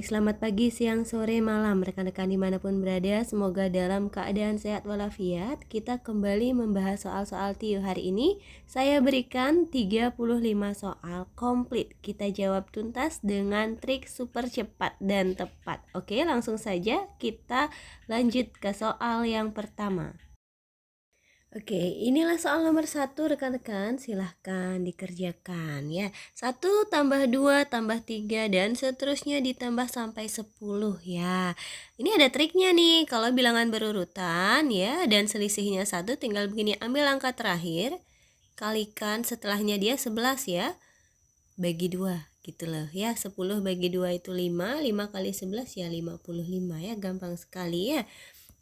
Baik, selamat pagi, siang, sore, malam rekan-rekan dimanapun berada. Semoga dalam keadaan sehat walafiat. Kita kembali membahas soal-soal TIU hari ini. Saya berikan 35 soal komplit. Kita jawab tuntas dengan trik super cepat dan tepat. Oke, langsung saja kita lanjut ke soal yang pertama. Oke, inilah soal nomor 1 rekan-rekan, silahkan dikerjakan ya. 1 tambah 2 tambah 3 dan seterusnya ditambah sampai 10 ya. Ini ada triknya nih, kalau bilangan berurutan ya dan selisihnya 1 tinggal begini, ambil angka terakhir, kalikan setelahnya dia 11 ya, bagi 2 gitu loh ya. 10 bagi 2 itu 5, 5 kali 11 ya 55 ya, gampang sekali ya.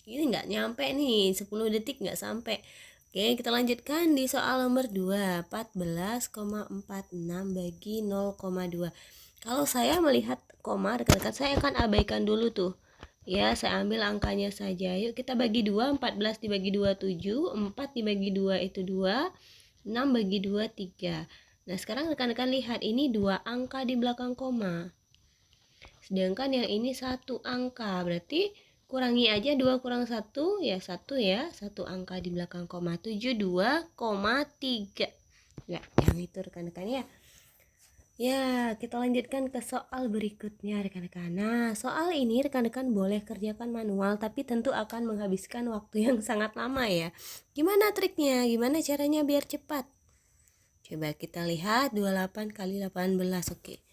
Ini nggak nyampe nih, 10 detik nggak sampai. Oke, kita lanjutkan di soal nomor 2, 14,46 bagi 0,2. Kalau saya melihat koma, rekan-rekan saya akan abaikan dulu tuh. Ya, saya ambil angkanya saja. Yuk kita bagi 2, 14 dibagi 2, 7, 4 dibagi 2 itu 2, 6 bagi 2, 3. Nah, sekarang rekan-rekan lihat, ini 2 angka di belakang koma. Sedangkan yang ini 1 angka, berarti kurangi aja 2 kurang 1 ya 1 ya, 1 angka di belakang koma, 72,3 ya, yang itu rekan-rekan ya. Ya, kita lanjutkan ke soal berikutnya rekan-rekan. Nah, soal ini rekan-rekan boleh kerjakan manual, tapi tentu akan menghabiskan waktu yang sangat lama ya. Gimana triknya? Gimana caranya biar cepat? Coba kita lihat, 28 kali 18, oke.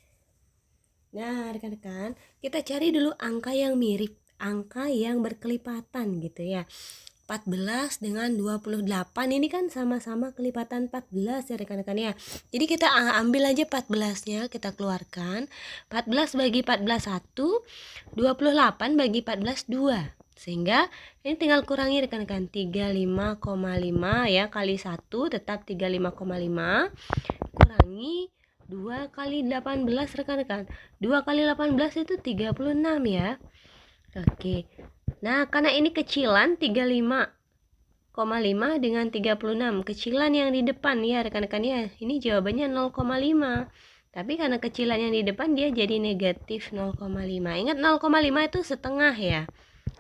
Nah, rekan-rekan, kita cari dulu angka yang mirip, angka yang berkelipatan gitu ya. 14 dengan 28 ini kan sama-sama kelipatan 14 ya rekan-rekan ya. Jadi kita ambil aja 14-nya, kita keluarkan. 14 bagi 14 1, 28 bagi 14 2. Sehingga ini tinggal kurangi rekan-rekan, 35,5 ya kali 1 tetap 35,5 kurangi 2 kali 18 rekan-rekan. 2 kali 18 itu 36 ya. Oke. Nah, karena ini kecilan 35,5 dengan 36. Kecilan yang di depan ya rekan-rekan ya. Ini jawabannya 0,5. Tapi karena kecilan yang di depan dia jadi negatif 0,5. Ingat 0,5 itu setengah ya.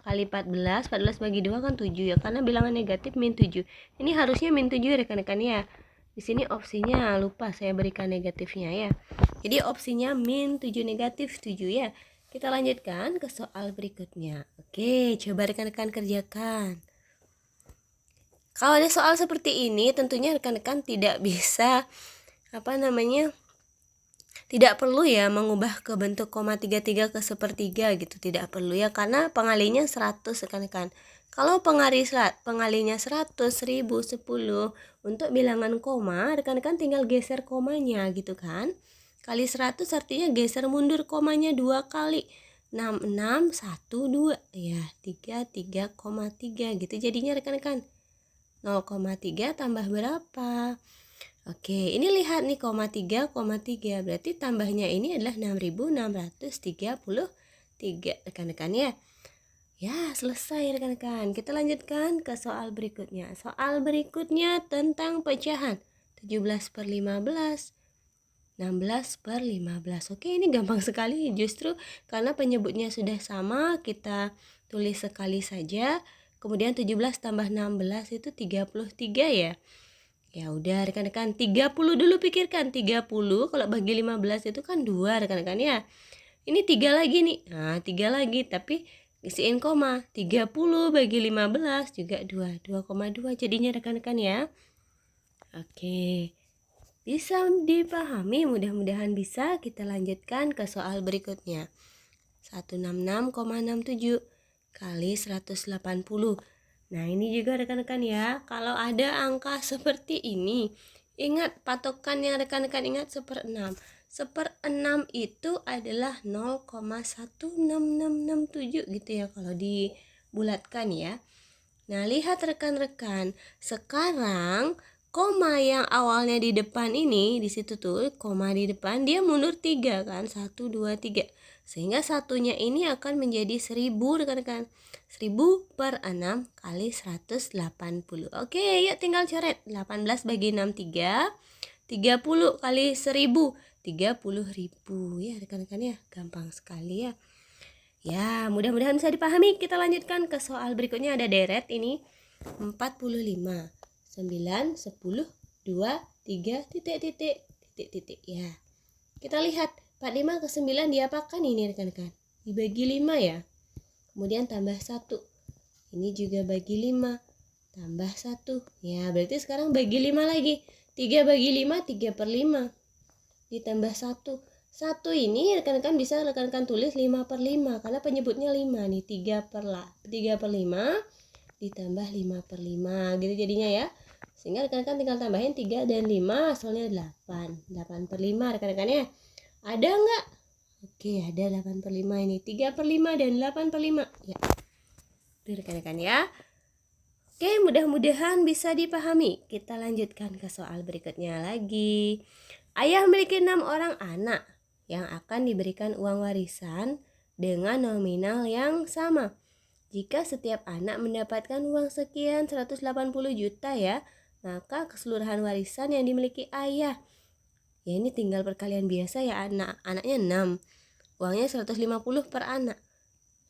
Kali 14, 14 bagi 2 kan 7 ya. Karena bilangan negatif min 7. Ini harusnya min 7 rekan-rekan ya. Di sini opsinya lupa saya berikan negatifnya ya. Jadi opsinya min 7 negatif 7 ya. Kita lanjutkan ke soal berikutnya. Oke, coba rekan-rekan kerjakan. Kalau ada soal seperti ini, tentunya rekan-rekan tidak bisa tidak perlu ya mengubah ke bentuk koma 33 ke sepertiga gitu, tidak perlu ya, karena pengalinya 100 rekan-rekan. Kalau pengalinya 100, 1000, 10 untuk bilangan koma, rekan-rekan tinggal geser komanya gitu kan. Kali 100 artinya geser mundur komanya 2 kali. 6, 6, 1, 2 ya, 3, 3,3 gitu jadinya rekan-rekan. 0,3 tambah berapa? Oke, ini lihat nih, 3,3 berarti tambahnya ini adalah 6.633 rekan-rekan ya. Ya, selesai rekan-rekan. Kita lanjutkan ke soal berikutnya. Soal berikutnya tentang pecahan. 17 per 15, 16 per 15. Oke, ini gampang sekali justru karena penyebutnya sudah sama, kita tulis sekali saja. Kemudian 17 tambah 16 itu 33 ya. Ya udah rekan-rekan, 30 dulu pikirkan. 30 kalau bagi 15 itu kan 2 rekan-rekan ya. Ini 3 lagi nih. Nah, 3 lagi tapi isiin koma. 30 bagi 15 juga 2. 2,2 jadinya rekan-rekan ya. Oke. Bisa dipahami? Mudah-mudahan bisa. Kita lanjutkan ke soal berikutnya. 166,67 kali 180. Nah, ini juga rekan-rekan ya, kalau ada angka seperti ini, ingat patokan yang rekan-rekan ingat 1/6. 1/6 itu adalah 0,16667 gitu ya kalau dibulatkan ya. Nah, lihat rekan-rekan, sekarang koma yang awalnya di depan ini, di situ tuh koma di depan, dia mundur 3 kan, 1, 2, 3. Sehingga satunya ini akan menjadi 1000 rekan-rekan. 1000 per 6 kali 180. Oke, yuk tinggal coret. 18 bagi 6, 3. 30 kali 1000, 30.000 ya rekan-rekan ya. Gampang sekali ya. Ya, mudah-mudahan bisa dipahami. Kita lanjutkan ke soal berikutnya. Ada deret ini 45, 9, 10, 2, 3, titik, titik, titik, titik. Ya, kita lihat 45 ke 9 diapakan ini rekan-rekan? Dibagi 5 ya. Kemudian tambah 1. Ini juga bagi 5. Tambah 1. Ya, berarti sekarang bagi 5 lagi. 3 bagi 5, 3 per 5. Ditambah 1. 1 ini rekan-rekan bisa rekan-rekan tulis 5 per 5. Karena penyebutnya 5 nih. 3 per 5 ditambah 5 per 5. Gitu jadinya ya. Sehingga rekan-rekan tinggal tambahin 3 dan 5. Hasilnya 8. 8 per 5 rekan-rekan ya. Ada nggak? Oke, ada 8 per 5 ini. 3 per 5 dan 8 per 5. Ya. Itu rekan-rekan ya. Oke, mudah-mudahan bisa dipahami. Kita lanjutkan ke soal berikutnya lagi. Ayah memiliki 6 orang anak yang akan diberikan uang warisan dengan nominal yang sama. Jika setiap anak mendapatkan uang sekian 180 juta ya, maka keseluruhan warisan yang dimiliki ayah. Ya ini tinggal perkalian biasa ya, anaknya 6. Uangnya 150 per anak.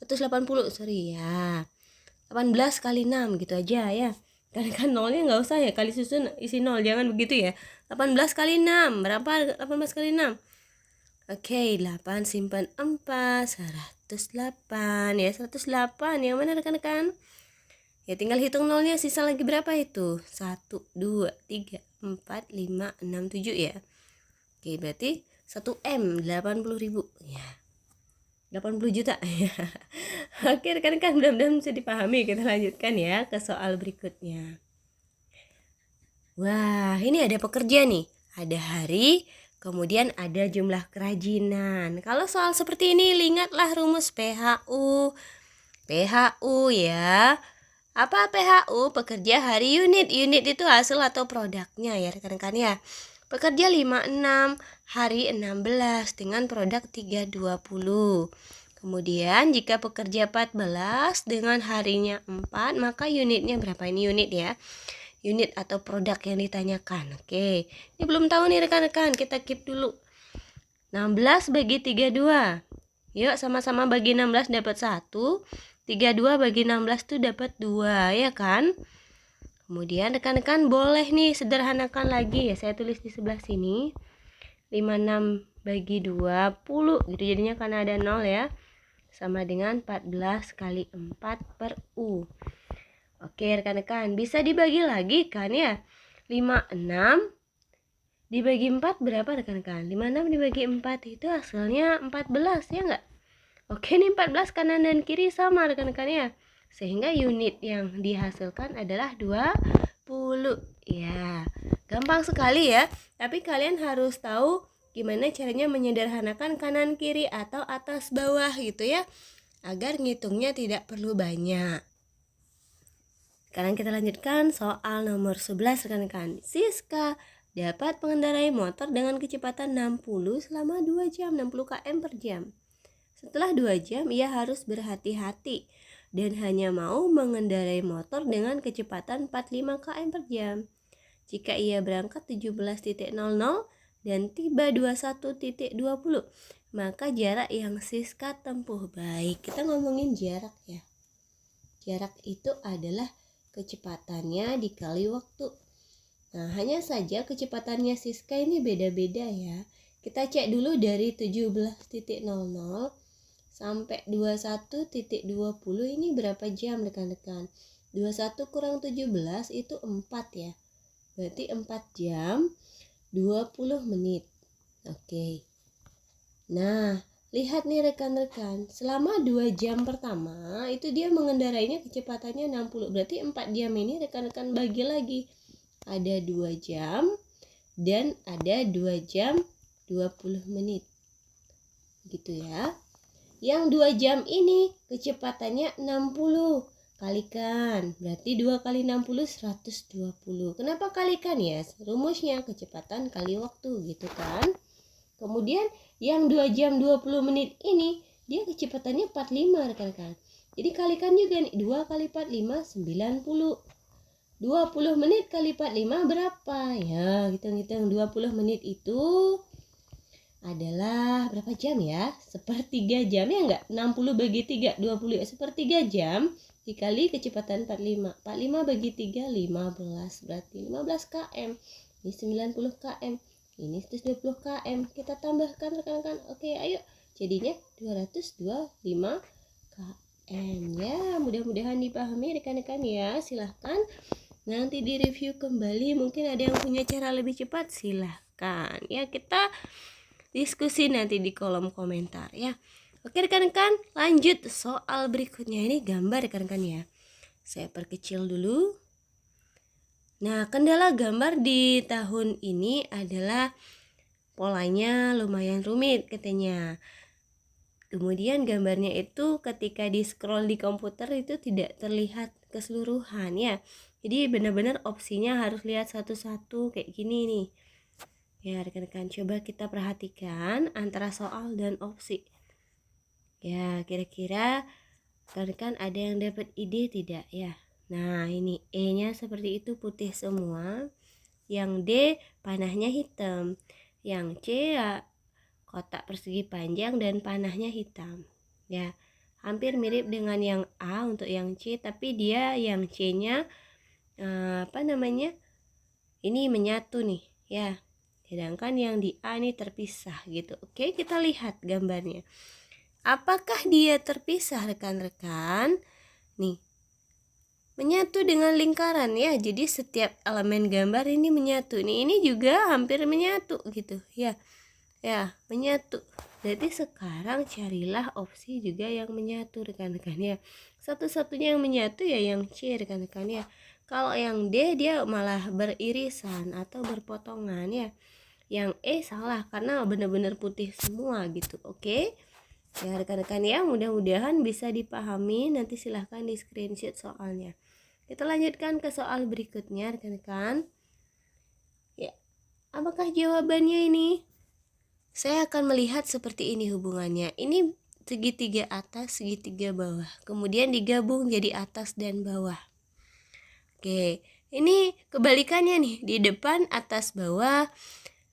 180, sorry ya. 18 kali 6 gitu aja ya. Kan nolnya nggak usah ya, kali susun isi 0, jangan begitu ya. 18 kali 6, berapa 18 kali 6? Oke, 8 simpan 4, 108 ya, 108. Yang mana rekan-rekan? Ya tinggal hitung nolnya, sisa lagi berapa itu? 1, 2, 3, 4, 5, 6, 7 ya. Oke, berarti 1M 80.000 ya. 80 juta ya. Oke rekan-rekan, mudah-mudahan bisa dipahami. Kita lanjutkan ya ke soal berikutnya. Wah, ini ada pekerja nih. Ada hari, kemudian ada jumlah kerajinan. Kalau soal seperti ini, ingatlah rumus PHU. PHU ya. Apa PHU? Pekerja hari unit. Unit itu hasil atau produknya ya rekan-rekan ya. Pekerja 56, hari 16 dengan produk 320. Kemudian jika pekerja 14 dengan harinya 4, maka unitnya berapa? Ini unit ya. Unit atau produk yang ditanyakan. Oke, ini belum tahu nih rekan-rekan, kita keep dulu. 16 bagi 32. Yuk sama-sama bagi 16 dapat 1. 32 bagi 16 tuh dapat 2 ya kan? Kemudian rekan-rekan boleh nih sederhanakan lagi ya. Saya tulis di sebelah sini. 56 bagi 20 gitu jadinya karena ada 0 ya. Sama dengan 14 kali 4 per U. Oke rekan-rekan, bisa dibagi lagi kan ya. 56 dibagi 4 berapa rekan-rekan? 56 dibagi 4 itu hasilnya 14 ya enggak? Oke, ini 14 kanan dan kiri sama rekan-rekan ya. Sehingga unit yang dihasilkan adalah 20. Ya, gampang sekali ya. Tapi kalian harus tahu gimana caranya menyederhanakan kanan kiri atau atas bawah gitu ya. Agar ngitungnya tidak perlu banyak. Sekarang kita lanjutkan soal nomor 11 rekan-rekan. Siska dapat mengendarai motor dengan kecepatan 60 selama 2 jam, 60 km per jam. Setelah 2 jam ia harus berhati-hati dan hanya mau mengendarai motor dengan kecepatan 45 km per jam. Jika ia berangkat 17.00 dan tiba 21.20, maka jarak yang Siska tempuh. Baik, kita ngomongin jarak ya. Jarak itu adalah kecepatannya dikali waktu. Nah, hanya saja kecepatannya Siska ini beda-beda ya. Kita cek dulu dari 17.00 sampai 21.20 ini berapa jam rekan-rekan? 21 kurang 17 itu 4 ya. Berarti 4 jam 20 menit. Oke. Nah, lihat nih rekan-rekan, selama 2 jam pertama itu dia mengendarainya kecepatannya 60. Berarti 4 jam ini rekan-rekan bagi lagi. Ada 2 jam dan ada 2 jam 20 menit. Gitu ya. Yang 2 jam ini kecepatannya 60. Kalikan. Berarti 2 kali 60 120. Kenapa kalikan ya? Rumusnya kecepatan kali waktu gitu kan. Kemudian yang 2 jam 20 menit ini dia kecepatannya 45 rekan-rekan. Jadi kalikan juga nih, 2 kali 45 90. 20 menit kali 45 berapa? Ya, hitung-hitung 20 menit itu adalah berapa jam ya? Sepertiga jam ya enggak? 60 bagi 3, 20 ya. Sepertiga jam dikali kecepatan 45. 45 bagi 3, 15. Berarti 15 km. Ini 90 km. Ini 120 km. Kita tambahkan rekan-rekan. Oke, ayo. Jadinya 225 km. Ya, mudah-mudahan dipahami rekan-rekan ya. Silahkan nanti direview kembali. Mungkin ada yang punya cara lebih cepat, silahkan. Ya, kita diskusi nanti di kolom komentar ya. Oke rekan-rekan, lanjut soal berikutnya. Ini gambar rekan-rekan ya. Saya perkecil dulu. Nah, kendala gambar di tahun ini adalah polanya lumayan rumit katanya. Kemudian gambarnya itu ketika di scroll di komputer itu tidak terlihat keseluruhan ya. Jadi benar-benar opsinya harus lihat satu-satu kayak gini nih. Ya rekan-rekan, coba kita perhatikan antara soal dan opsi. Ya kira-kira rekan-rekan ada yang dapat ide tidak ya? Nah ini E-nya seperti itu putih semua. Yang D panahnya hitam. Yang C ya kotak persegi panjang dan panahnya hitam. Ya hampir mirip dengan yang A untuk yang C, tapi dia yang C-nya ini menyatu nih ya. Sedangkan yang di A ini terpisah gitu. Oke, kita lihat gambarnya. Apakah dia terpisah rekan-rekan? Nih, menyatu dengan lingkaran ya. Jadi setiap elemen gambar ini menyatu. Nih, ini juga hampir menyatu gitu ya. Ya, menyatu. Berarti sekarang carilah opsi juga yang menyatu rekan-rekan ya. Satu-satunya yang menyatu ya yang C rekan-rekan ya. Kalau yang D dia malah beririsan atau berpotongan ya. Yang E salah karena benar-benar putih semua gitu. Oke ya rekan-rekan ya, mudah-mudahan bisa dipahami. Nanti silahkan di screenshot soalnya. Kita lanjutkan ke soal berikutnya rekan-rekan ya. Apakah jawabannya ini? Saya akan melihat seperti ini hubungannya. Ini segitiga atas, segitiga bawah, kemudian digabung jadi atas dan bawah. Oke, ini kebalikannya nih, di depan atas bawah.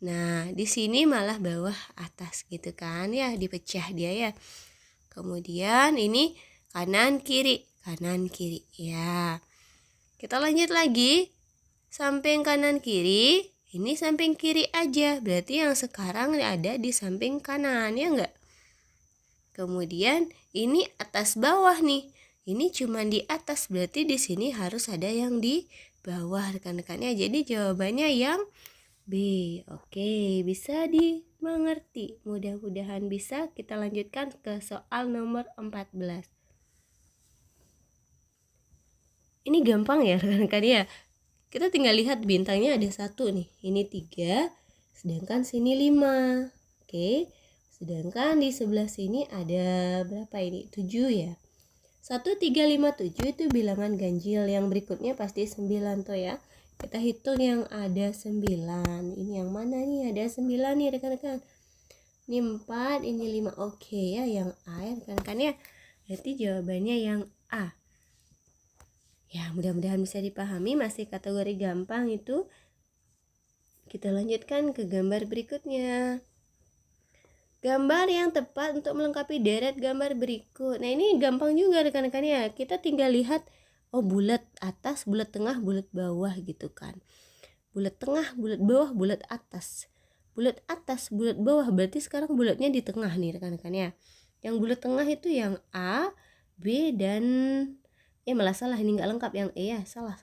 Nah, di sini malah bawah atas gitu kan ya, dipecah dia ya. Kemudian ini kanan kiri ya. Kita lanjut lagi. Samping kanan kiri, ini samping kiri aja. Berarti yang sekarang ada di samping kanan ya enggak? Kemudian ini atas bawah nih. Ini cuma di atas, berarti di sini harus ada yang di bawah rekan-rekannya. Jadi jawabannya yang B. Oke, bisa dimengerti. Mudah-mudahan bisa. Kita lanjutkan ke soal nomor 14. Ini gampang ya rekan-rekan ya. Kita tinggal lihat bintangnya ada 1 nih. Ini 3, sedangkan sini 5. Oke. Sedangkan di sebelah sini ada berapa ini? 7 ya. 1, 3, 5, 7 itu bilangan ganjil. Yang berikutnya pasti 9 tuh ya. Kita hitung yang ada 9. Ini yang mana nih? Ada 9 nih rekan-rekan. Ini 4, ini 5. Oke ya, yang A ya rekan-rekan ya. Berarti jawabannya yang A. Ya, mudah-mudahan bisa dipahami. Masih kategori gampang itu. Kita lanjutkan ke gambar berikutnya. Gambar yang tepat untuk melengkapi deret gambar berikut. Nah, ini gampang juga rekan-rekan ya. Kita tinggal lihat bulat atas, bulat tengah, bulat bawah gitu kan. Bulat tengah, bulat bawah, bulat atas. Bulat atas, bulat bawah, berarti sekarang bulatnya di tengah nih rekan-rekan ya. Yang bulat tengah itu yang A, B dan malah salah, ini nggak lengkap. Yang E ya, salah.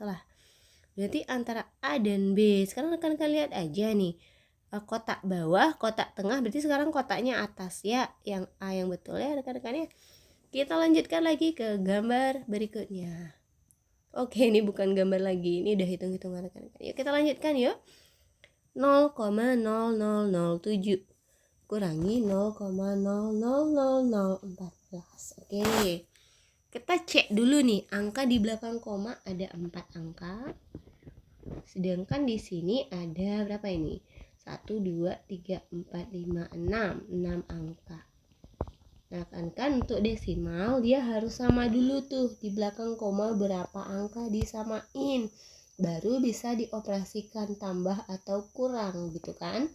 Berarti antara A dan B. Sekarang rekan-rekan lihat aja nih. Kotak bawah, kotak tengah, berarti sekarang kotaknya atas ya. Yang A yang betul ya rekan-rekan ya. Kita lanjutkan lagi ke gambar berikutnya. Oke, ini bukan gambar lagi, ini udah hitung-hitungan rekan-rekan. Yuk kita lanjutkan yuk. 0,0007 kurangi 0,000014. Oke. Kita cek dulu nih, angka di belakang koma ada 4 angka. Sedangkan di sini ada berapa ini? 1, 2, 3, 4, 5, 6 angka. Nah kan untuk desimal dia harus sama dulu tuh, di belakang koma berapa angka disamain, baru bisa dioperasikan tambah atau kurang gitu kan.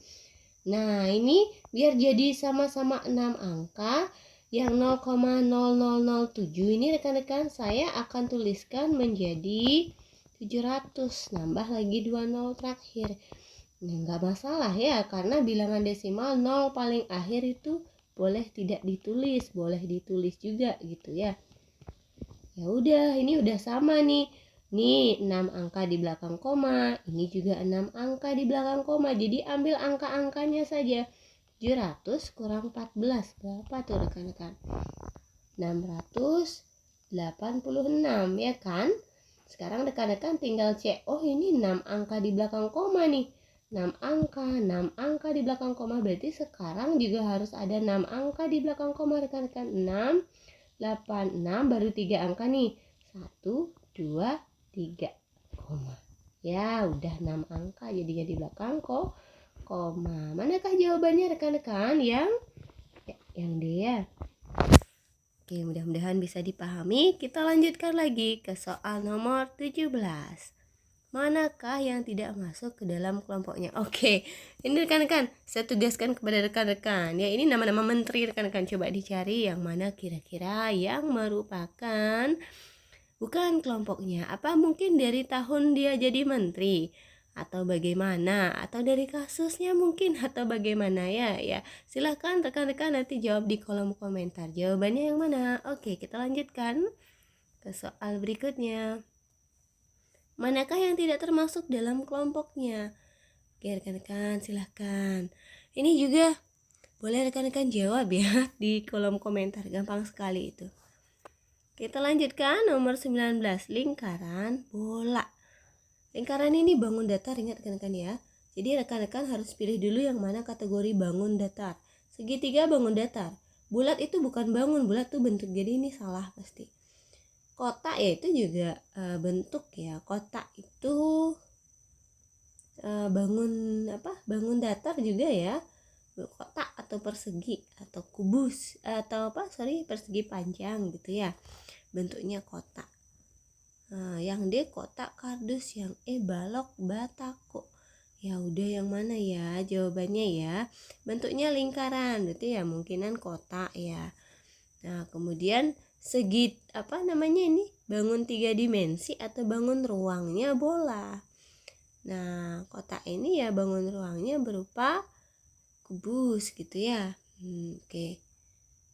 Nah, ini biar jadi sama-sama 6 angka, yang 0,0007 ini rekan-rekan saya akan tuliskan menjadi 700, nambah lagi 2 nol terakhir. Nah, nggak masalah ya, karena bilangan desimal 0 paling akhir itu boleh tidak ditulis, boleh ditulis juga gitu ya. Ya udah, ini udah sama nih. Nih 6 angka di belakang koma, ini juga 6 angka di belakang koma. Jadi ambil angka-angkanya saja. 700 kurang 14 berapa tuh rekan-rekan? 686 ya kan? Sekarang rekan-rekan tinggal cek, oh ini 6 angka di belakang koma nih. 6 angka di belakang koma, berarti sekarang juga harus ada 6 angka di belakang koma rekan-rekan. 6, 8, 6 baru 3 angka nih. 1, 2, 3, koma. Ya udah 6 angka jadinya di belakang koma. Manakah jawabannya rekan-rekan? Yang D ya. Oke, mudah-mudahan bisa dipahami. Kita lanjutkan lagi ke soal nomor 17. Manakah yang tidak masuk ke dalam kelompoknya? Oke, ini rekan-rekan, saya tugaskan kepada rekan-rekan. Ya, ini nama-nama menteri rekan-rekan. Coba dicari yang mana kira-kira yang merupakan bukan kelompoknya. Apa mungkin dari tahun dia jadi menteri? Atau bagaimana, atau dari kasusnya mungkin, atau bagaimana ya silahkan rekan-rekan nanti jawab di kolom komentar jawabannya yang mana. Oke, kita lanjutkan ke soal berikutnya. Manakah yang tidak termasuk dalam kelompoknya? Oke rekan-rekan, silahkan. Ini juga boleh rekan-rekan jawab ya di kolom komentar, gampang sekali itu. Kita lanjutkan nomor 19, lingkaran bola. Lingkaran ini bangun datar, ingat rekan-rekan ya. Jadi rekan-rekan harus pilih dulu yang mana kategori bangun datar. Segitiga bangun datar. Bulat itu bukan bangun, bulat itu bentuk. Jadi ini salah pasti. Kotak ya itu juga bentuk ya. Kotak itu bangun datar juga ya. Kotak atau persegi atau kubus atau persegi panjang gitu ya. Bentuknya kotak. Yang D kotak kardus, yang E balok batako. Ya udah yang mana ya jawabannya ya? Bentuknya lingkaran, berarti ya mungkinan kotak ya. Nah, kemudian bangun 3 dimensi atau bangun ruangnya bola. Nah, kotak ini ya bangun ruangnya berupa kubus gitu ya. Oke.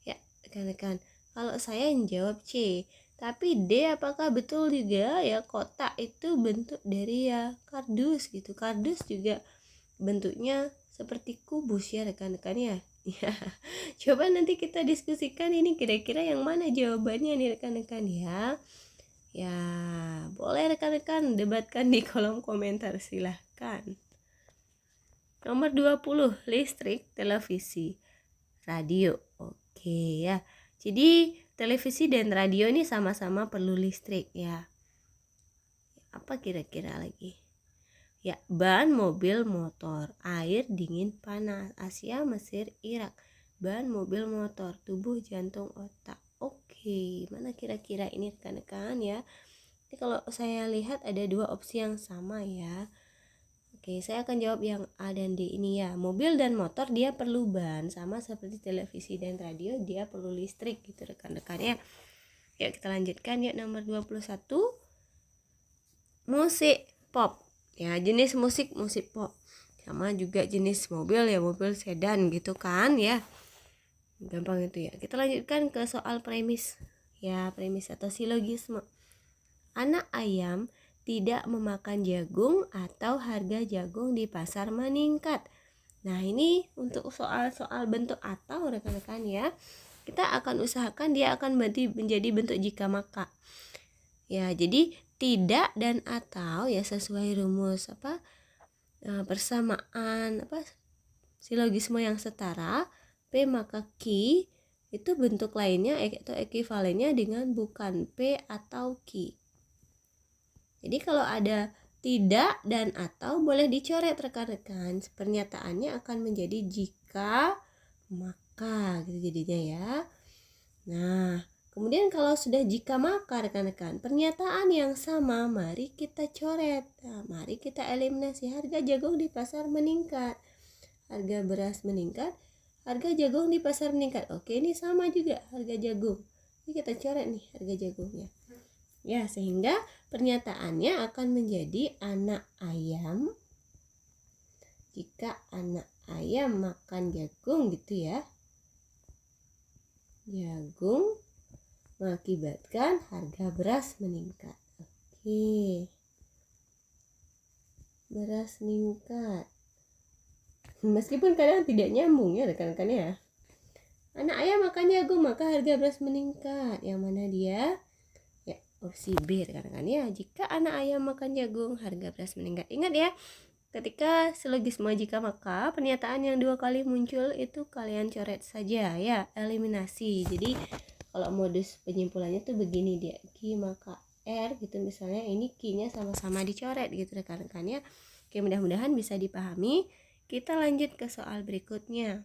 Ya, rekan-rekan. Kalau saya yang jawab C. Tapi D apakah betul juga ya kotak itu bentuk dari ya kardus gitu. Kardus juga bentuknya seperti kubus ya rekan-rekan ya. Ya, coba nanti kita diskusikan ini kira-kira yang mana jawabannya nih rekan-rekan ya. Ya, boleh rekan-rekan debatkan di kolom komentar, silahkan. Nomor 20, listrik, televisi, radio. Oke ya. Jadi televisi dan radio ini sama-sama perlu listrik ya. Apa kira-kira lagi? Ya, ban, mobil, motor, air, dingin, panas, Asia, Mesir, Irak. Ban, mobil, motor, tubuh, jantung, otak. Oke, mana kira-kira ini rekan-rekan ya? Jadi kalau saya lihat ada 2 opsi yang sama ya. Oke, saya akan jawab yang A dan D ini ya. Mobil dan motor dia perlu ban, sama seperti televisi dan radio dia perlu listrik gitu rekan-rekan ya. Ya, kita lanjutkan ya nomor 21. Musik pop. Ya, jenis musik pop. Sama juga jenis mobil ya, mobil sedan gitu kan ya. Gampang itu ya. Kita lanjutkan ke soal premis. Ya, premis atau silogisme. Anak ayam tidak memakan jagung atau harga jagung di pasar meningkat. Nah, ini untuk soal-soal bentuk atau rekan-rekan ya. Kita akan usahakan dia akan menjadi bentuk jika maka. Ya, jadi tidak dan atau ya sesuai rumus persamaan silogisme yang setara, P maka Q itu bentuk lainnya atau ekivalennya dengan bukan P atau Q. Jadi kalau ada tidak dan atau boleh dicoret rekan-rekan. Pernyataannya akan menjadi jika maka gitu jadinya ya. Nah, kemudian kalau sudah jika maka rekan-rekan, pernyataan yang sama mari kita coret. Nah, mari kita eliminasi harga jagung di pasar meningkat. harga beras meningkat, harga jagung di pasar meningkat. Oke, ini sama juga harga jagung. Ini kita coret nih harga jagungnya. Ya, sehingga pernyataannya akan menjadi anak ayam. Jika anak ayam makan jagung gitu ya. Jagung mengakibatkan harga beras meningkat. Oke. Beras meningkat. Meskipun kadang tidak nyambung ya rekan-rekan ya. Anak ayam makan jagung maka harga beras meningkat. Yang mana dia? Ya, opsi B rekan-rekan ya. Jika anak ayam makan jagung, harga beras meningkat. Ingat ya, ketika silogisme jika maka pernyataan yang 2 kali muncul itu kalian coret saja ya, eliminasi. Jadi kalau modus penyimpulannya tuh begini dia, Q maka R gitu misalnya, ini Q-nya sama-sama dicoret gitu rekan-rekan ya. Oke, mudah-mudahan bisa dipahami. Kita lanjut ke soal berikutnya.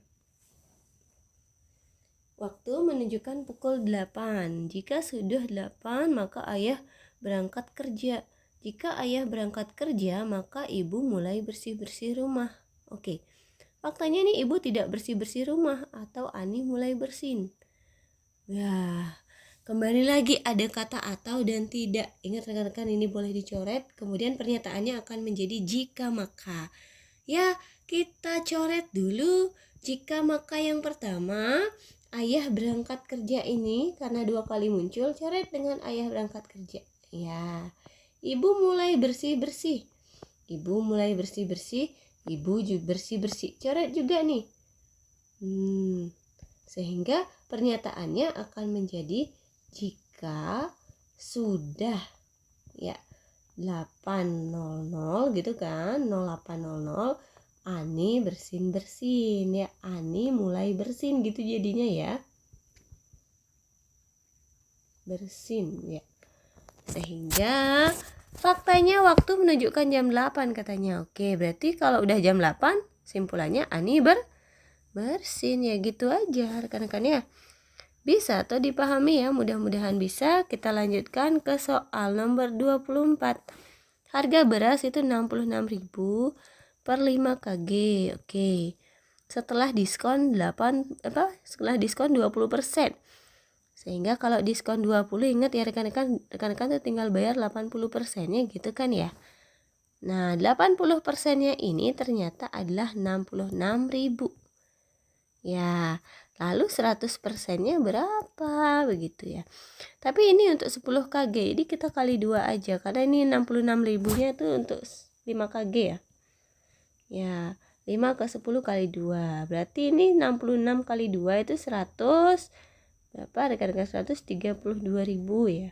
Waktu menunjukkan pukul 8. Jika sudah 8, maka ayah berangkat kerja. Jika ayah berangkat kerja, maka ibu mulai bersih-bersih rumah. Oke. Faktanya nih ibu tidak bersih-bersih rumah atau Ani mulai bersin. Ya, kembali lagi ada kata atau dan tidak. Ingat rekan-rekan, ini boleh dicoret. Kemudian pernyataannya akan menjadi jika maka. Ya, kita coret dulu. Jika maka yang pertama, ayah berangkat kerja ini karena 2 kali muncul, coret dengan ayah berangkat kerja. Ya, ibu mulai bersih-bersih. Ibu mulai bersih-bersih, ibu juga bersih-bersih. Coret juga nih. Sehingga pernyataannya akan menjadi jika sudah ya 8.00 gitu kan, 08.00 Ani bersin-bersin ya, Ani mulai bersin gitu jadinya ya, bersin ya. Sehingga faktanya waktu menunjukkan jam 8 katanya. Oke, berarti kalau udah jam 8 simpulannya Ani bersin ya, gitu aja rekan-rekan ya. Bisa atau dipahami ya, mudah-mudahan bisa. Kita lanjutkan ke soal nomor 24. Harga beras itu 66.000 per 5 kg. Oke. Setelah diskon 20%. Sehingga kalau diskon 20, ingat ya rekan-rekan tuh tinggal bayar 80%-nya gitu kan ya. Nah, 80%-nya ini ternyata adalah 66.000. Ya, lalu 100%-nya berapa begitu ya. Tapi ini untuk 10 kg, jadi kita kali 2 aja karena ini 66.000-nya itu untuk 5 kg ya. Ya, 5 ke 10 kali 2. Berarti ini 66 kali 2 itu 100 berapa rekan-rekan, 132.000 ya.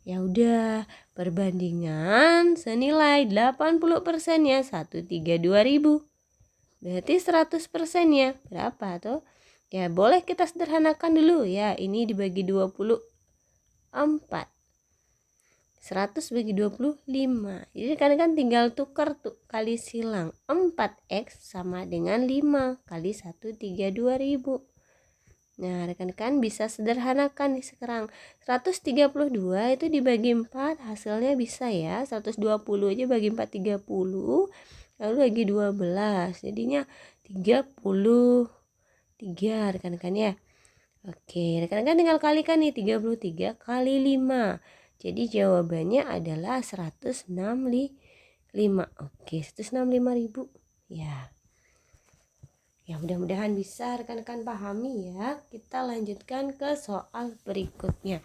Ya udah, perbandingan senilai 80%-nya 132.000. Berarti 100%-nya berapa tuh? Ya, boleh kita sederhanakan dulu ya. Ini dibagi 24. 100 bagi 25. Jadi kan tinggal tukar tuh, kali silang. 4x sama dengan 5 kali 132.000. Nah, rekan-rekan bisa sederhanakan nih sekarang. 132 itu dibagi 4 hasilnya bisa ya. 120 aja bagi 4 30. Lalu bagi 12. Jadinya 33 rekan-rekan ya. Oke, rekan-rekan tinggal kalikan nih, 33 kali 5. Jadi jawabannya adalah 165. Oke, 165.000 ya. Ya, mudah-mudahan bisa rekan-rekan pahami ya. Kita lanjutkan ke soal berikutnya.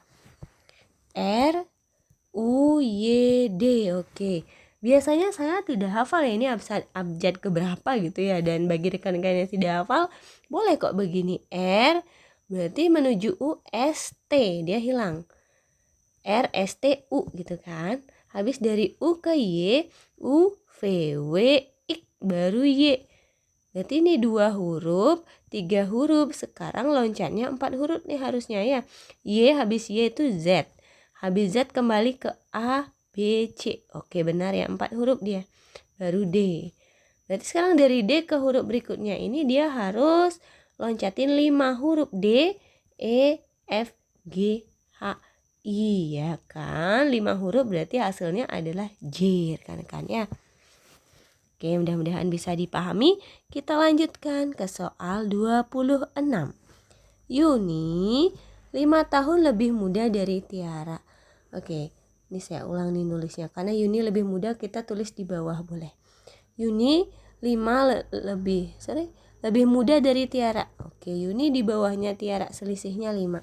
R U Y D. Oke. Biasanya saya tidak hafal ya ini abjad keberapa gitu ya, dan bagi rekan-rekan yang tidak hafal boleh kok begini. R berarti menuju U, S T dia hilang. R S T U gitu kan. Habis dari U ke Y, U V W I baru Y. Berarti ini 2 huruf, 3 huruf. Sekarang loncatnya 4 huruf nih harusnya ya. Y habis Y itu Z. Habis Z kembali ke A, B, C. Oke, benar ya, 4 huruf dia. Baru D. Berarti sekarang dari D ke huruf berikutnya ini dia harus loncatin 5 huruf. D, E, F, G, H, I ya kan. 5 huruf berarti hasilnya adalah J rekan-rekan ya. Oke, mudah-mudahan bisa dipahami. Kita lanjutkan ke soal 26. Yuni 5 tahun lebih muda dari Tiara. Oke, ini saya ulang nih nulisnya. Karena Yuni lebih muda, kita tulis di bawah boleh. Yuni 5 lebih muda dari Tiara. Oke, Yuni di bawahnya Tiara, selisihnya 5.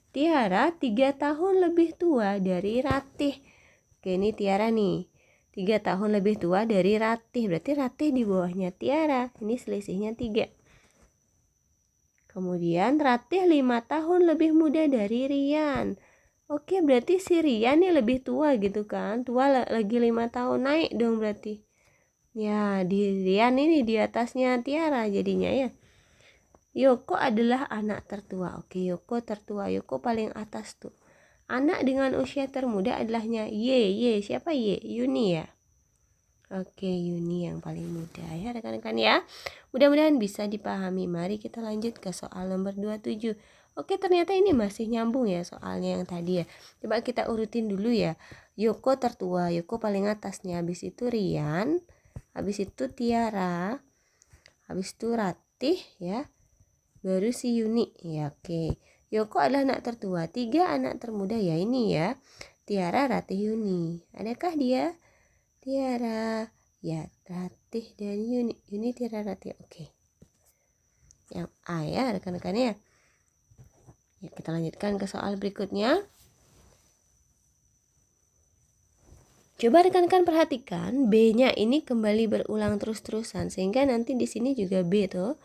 Tiara 3 tahun lebih tua dari Ratih. Oke, ini Tiara nih. 3 tahun lebih tua dari Ratih. Berarti Ratih di bawahnya Tiara. Ini selisihnya 3. Kemudian Ratih 5 tahun lebih muda dari Rian. Oke, berarti si Rian nih lebih tua gitu kan. Tua lagi 5 tahun, naik dong berarti. Ya, di Rian ini di atasnya Tiara jadinya ya. Yoko adalah anak tertua. Oke, Yoko tertua. Yoko paling atas tuh. Anak dengan usia termuda adalahnya Y. Siapa Y? Yuni ya. Oke, Yuni yang paling muda ya rekan-rekan ya. Mudah-mudahan bisa dipahami. Mari kita lanjut ke soal nomor 27. Oke, ternyata ini masih nyambung ya soalnya yang tadi ya. Coba kita urutin dulu ya. Yoko tertua, Yoko paling atasnya. Habis itu Rian, habis itu Tiara, habis itu Ratih ya. Baru si Yuni ya. Oke, Yoko adalah anak tertua. 3 anak termuda ya ini ya. Tiara, Ratih, Yuni. Adakah dia? Tiara, ya, Ratih dan Yuni. Yuni, Tiara, Ratih. Oke. Yang A ya rekan-rekan ya. Ya, kita lanjutkan ke soal berikutnya. Coba rekan-rekan perhatikan B-nya ini kembali berulang terus-terusan sehingga nanti di sini juga B tuh.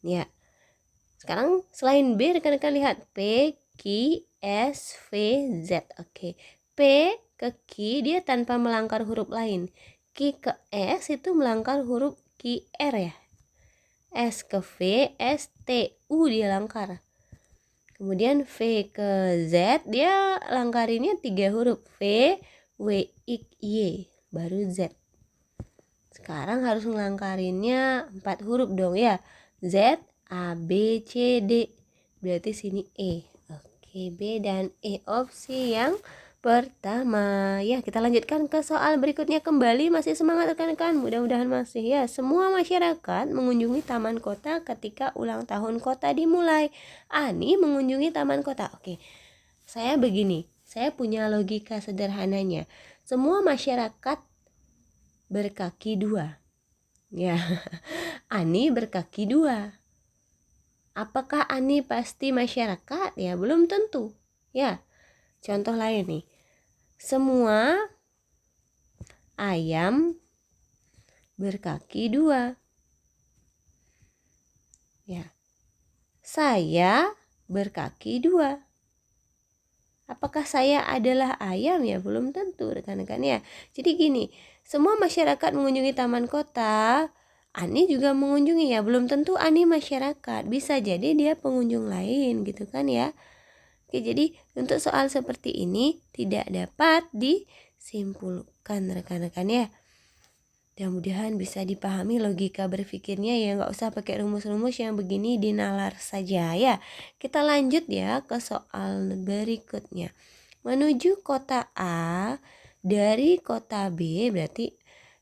Ya. Sekarang selain B rekan-rekan lihat P, Q, S, V, Z. Oke. P ke Q dia tanpa melangkar huruf lain. Q ke S itu melangkar huruf QR ya. S ke V, S, T, U dia langkar. Kemudian V ke Z dia langkarinnya 3 huruf. V, W, X, Y. Baru Z. Sekarang harus melangkarinnya 4 huruf dong ya. Z, A, B, C, D. Berarti sini E. Oke, B dan E opsi yang pertama. Ya, kita lanjutkan ke soal berikutnya kembali. Masih semangat rekan-rekan. Mudah-mudahan masih ya. Semua masyarakat mengunjungi taman kota ketika ulang tahun kota dimulai. Ani mengunjungi taman kota. Oke. Saya begini. Saya punya logika sederhananya. Semua masyarakat berkaki 2. Ya. Ani berkaki 2. Apakah Ani pasti masyarakat? Ya, belum tentu. Ya, contoh lain nih. Semua ayam berkaki 2. Ya, saya berkaki 2. Apakah saya adalah ayam? Ya, belum tentu rekan-rekan ya. Jadi gini, semua masyarakat mengunjungi taman kota. Ani juga mengunjungi ya, belum tentu Ani masyarakat, bisa jadi dia pengunjung lain gitu kan ya. Oke, jadi untuk soal seperti ini tidak dapat disimpulkan rekan-rekan ya. Mudah-mudahan bisa dipahami logika berpikirnya ya, nggak usah pakai rumus-rumus yang begini dinalar saja ya. Kita lanjut ya ke soal berikutnya. Menuju kota A dari kota B berarti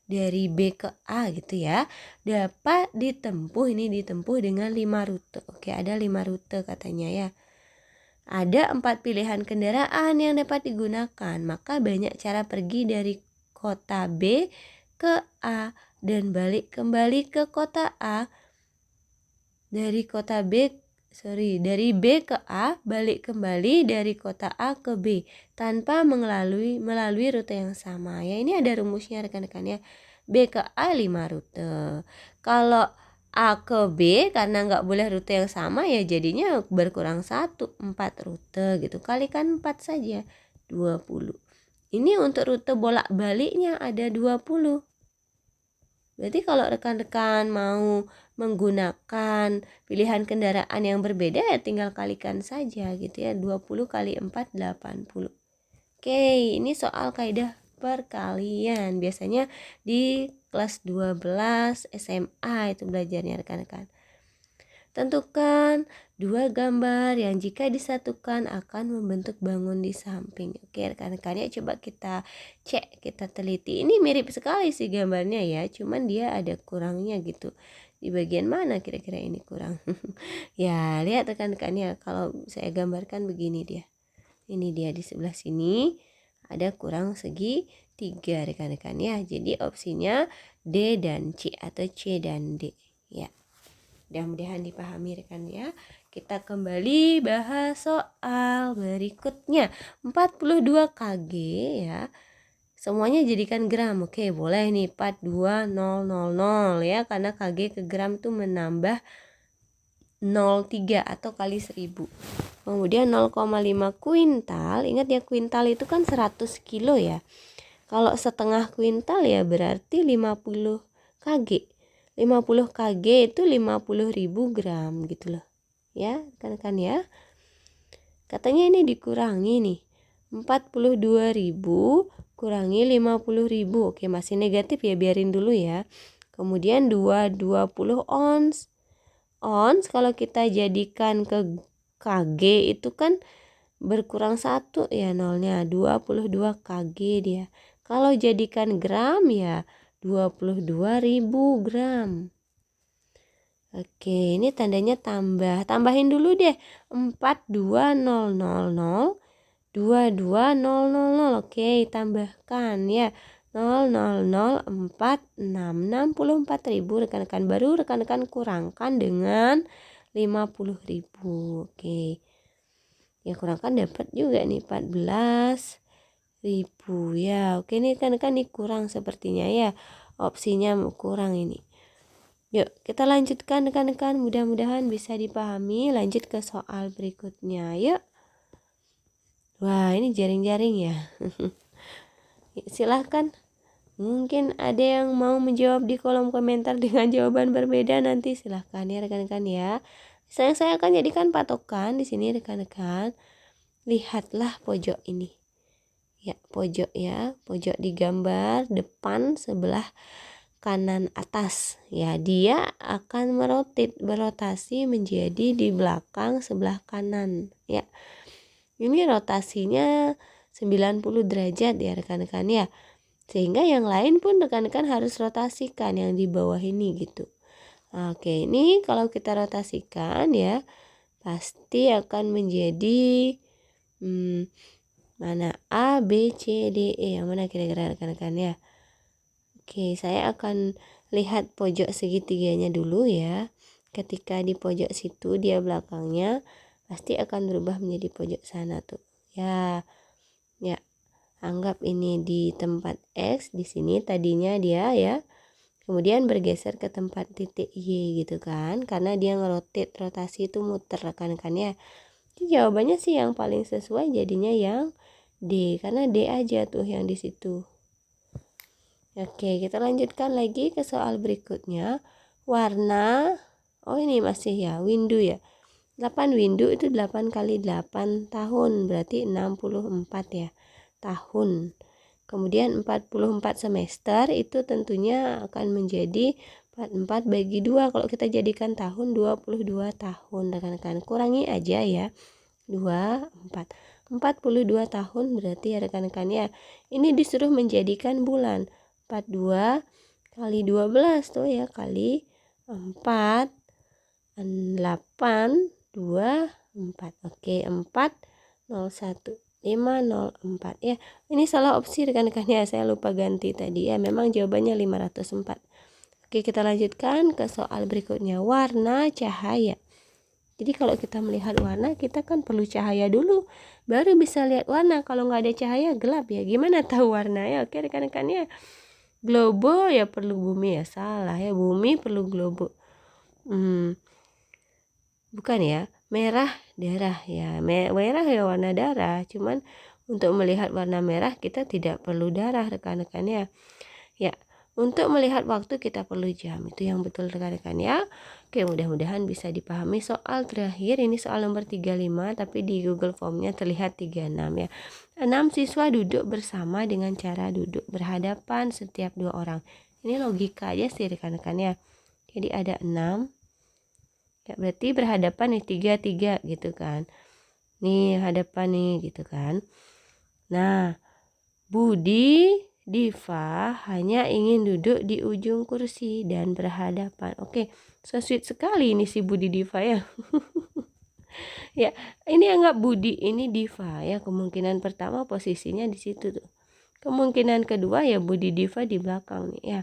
dari B ke A gitu ya, dapat ditempuh dengan 5 rute. Oke, ada 5 rute katanya ya. Ada 4 pilihan kendaraan yang dapat digunakan, maka banyak cara pergi dari kota B ke A dan balik kembali ke kota A. Dari B ke A, balik kembali dari kota A ke B tanpa melalui rute yang sama. Ya, ini ada rumusnya rekan-rekan ya. B ke A 5 rute. Kalau A ke B karena nggak boleh rute yang sama ya jadinya berkurang 1, 4 rute gitu. Kalikan 4 saja, 20. Ini untuk rute bolak-baliknya ada 20. Berarti kalau rekan-rekan mau menggunakan pilihan kendaraan yang berbeda ya tinggal kalikan saja gitu ya. 20 kali 4, 80. Oke, ini soal kaidah perkalian. Biasanya di kelas 12 SMA itu belajarnya rekan-rekan. Tentukan dua gambar yang jika disatukan akan membentuk bangun di samping. Oke rekan-rekan ya, coba kita cek, kita teliti. Ini mirip sekali sih gambarnya ya, cuman dia ada kurangnya gitu. Di bagian mana kira-kira ini kurang? Ya lihat rekan-rekan ya, kalau saya gambarkan begini dia. Ini dia di sebelah sini ada kurang segi 3 rekan-rekan ya. Jadi opsinya D dan C atau C dan D ya. Mudah-mudahan dipahami rekan ya. Kita kembali bahas soal berikutnya. 42 kg ya. Semuanya jadikan gram. Oke, boleh nih 42000 ya, karena kg ke gram tuh menambah 0,3 atau kali 1000. Kemudian 0,5 kuintal. Ingat ya, kuintal itu kan 100 kilo ya. Kalau setengah kuintal ya berarti 50 kg. 50 kg itu 50.000 gram gitu loh. Ya, kan ya. Katanya ini dikurangi nih. 42.000 kurangi 50.000. Oke, masih negatif ya, biarin dulu ya. Kemudian 20 ons. Ons kalau kita jadikan ke kg itu kan berkurang 1 ya nolnya, 22 kg dia. Kalau jadikan gram ya 22.000 gram. Oke, ini tandanya tambah. Tambahin dulu deh. 42000 22000. Oke, tambahkan ya. 0,004,664.000 rekan-rekan. Baru rekan-rekan kurangkan dengan 50.000. Oke. Ya kurangkan dapat juga nih 14.000 ya. Oke, ini kan kurang sepertinya ya. Opsinya kurang ini. Yuk kita lanjutkan rekan-rekan, mudah-mudahan bisa dipahami. Lanjut ke soal berikutnya yuk. Wah ini jaring-jaring ya. Silahkan, mungkin ada yang mau menjawab di kolom komentar dengan jawaban berbeda, nanti silahkan ya rekan-rekan ya. Saya akan jadikan patokan di sini rekan-rekan. Lihatlah pojok ini. Ya, pojok ya, pojok di gambar depan sebelah kanan atas ya, dia akan berotasi menjadi di belakang sebelah kanan ya. Ini rotasinya 90 derajat ya rekan-rekan ya, sehingga yang lain pun rekan-rekan harus rotasikan yang di bawah ini gitu. Oke, ini kalau kita rotasikan ya pasti akan menjadi mana A, B, C, D, E, yang mana kira-kira rekan-rekan ya. Oke, saya akan lihat pojok segitiganya dulu ya. Ketika di pojok situ dia belakangnya pasti akan berubah menjadi pojok sana tuh. Ya. Ya. Anggap ini di tempat X, di sini tadinya dia ya. Kemudian bergeser ke tempat titik Y gitu kan. Karena dia rotasi itu muter rekan-rekan ya. Jadi jawabannya sih yang paling sesuai jadinya yang D, karena D aja tuh yang di situ. Oke, kita lanjutkan lagi ke soal berikutnya. Warna, oh ini masih ya, window ya. 8 window itu 8 kali 8 tahun, berarti 64 ya, tahun. Kemudian 44 semester itu tentunya akan menjadi 44 bagi 2. Kalau kita jadikan tahun 22 tahun, rekan-rekan. Kurangi aja ya, 24. 42 tahun berarti ya rekan-rekan ya. Ini disuruh menjadikan bulan. 42 kali 12 tuh ya, kali 4 8 2 4. Oke, 401 504 ya. Ini salah opsi rekan-rekan ya, saya lupa ganti tadi ya. Memang jawabannya 504. Oke, kita lanjutkan ke soal berikutnya. Warna cahaya. Jadi kalau kita melihat warna, kita kan perlu cahaya dulu baru bisa lihat warna. Kalau nggak ada cahaya gelap ya, gimana tahu warnanya? Oke rekan-rekan ya. Globo ya perlu bumi ya, salah ya, bumi perlu globo. Bukan ya, merah darah ya, merah ya warna darah. Cuman untuk melihat warna merah kita tidak perlu darah rekan-rekan ya. Ya, untuk melihat waktu kita perlu jam, itu yang betul rekan-rekan ya. Oke, mudah-mudahan bisa dipahami. Soal terakhir ini soal nomor 35, tapi di Google Formnya terlihat 36 ya. 6 siswa duduk bersama dengan cara duduk berhadapan setiap 2 orang. Ini logika aja sih rekan-rekan ya. Jadi ada 6. Ya, berarti berhadapan nih 3 gitu kan. Nih hadapan nih gitu kan. Nah, Budi, Diva hanya ingin duduk di ujung kursi dan berhadapan. Oke, so sweet sekali ini si Budi Diva ya. Ya, ini anggap Budi, ini Diva ya. Kemungkinan pertama posisinya di situ tuh. Kemungkinan kedua ya Budi Diva di belakang nih ya.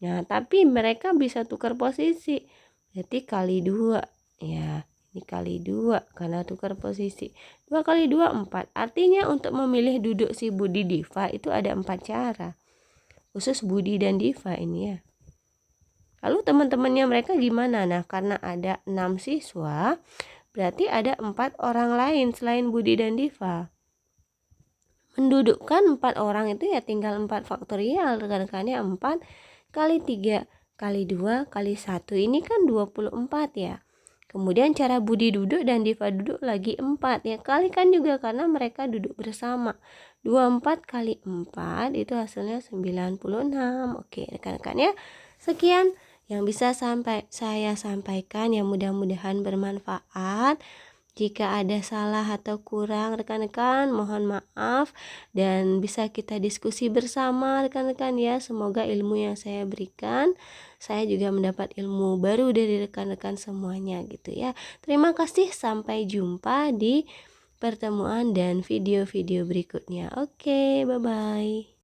Nah, tapi mereka bisa tukar posisi. Berarti kali 2 ya. Ini kali 2 karena tukar posisi. 2 kali 2 4. Artinya untuk memilih duduk si Budi Diva itu ada 4 cara. Khusus Budi dan Diva ini ya. Lalu teman-temannya mereka gimana? Nah, karena ada 6 siswa, berarti ada 4 orang lain selain Budi dan Diva. Mendudukkan 4 orang itu ya tinggal 4 faktorial. Rekan-rekannya 4 kali 3 kali 2 kali 1. Ini kan 24 ya. Kemudian cara Budi duduk dan Diva duduk lagi 4 ya. Kalikan juga karena mereka duduk bersama. 24 kali 4 itu hasilnya 96. Oke, rekan-rekan ya. Sekian yang bisa saya sampaikan, yang mudah-mudahan bermanfaat. Jika ada salah atau kurang rekan-rekan mohon maaf, dan bisa kita diskusi bersama rekan-rekan ya. Semoga ilmu yang saya berikan, saya juga mendapat ilmu baru dari rekan-rekan semuanya gitu ya. Terima kasih, sampai jumpa di pertemuan dan video-video berikutnya. Oke, bye-bye.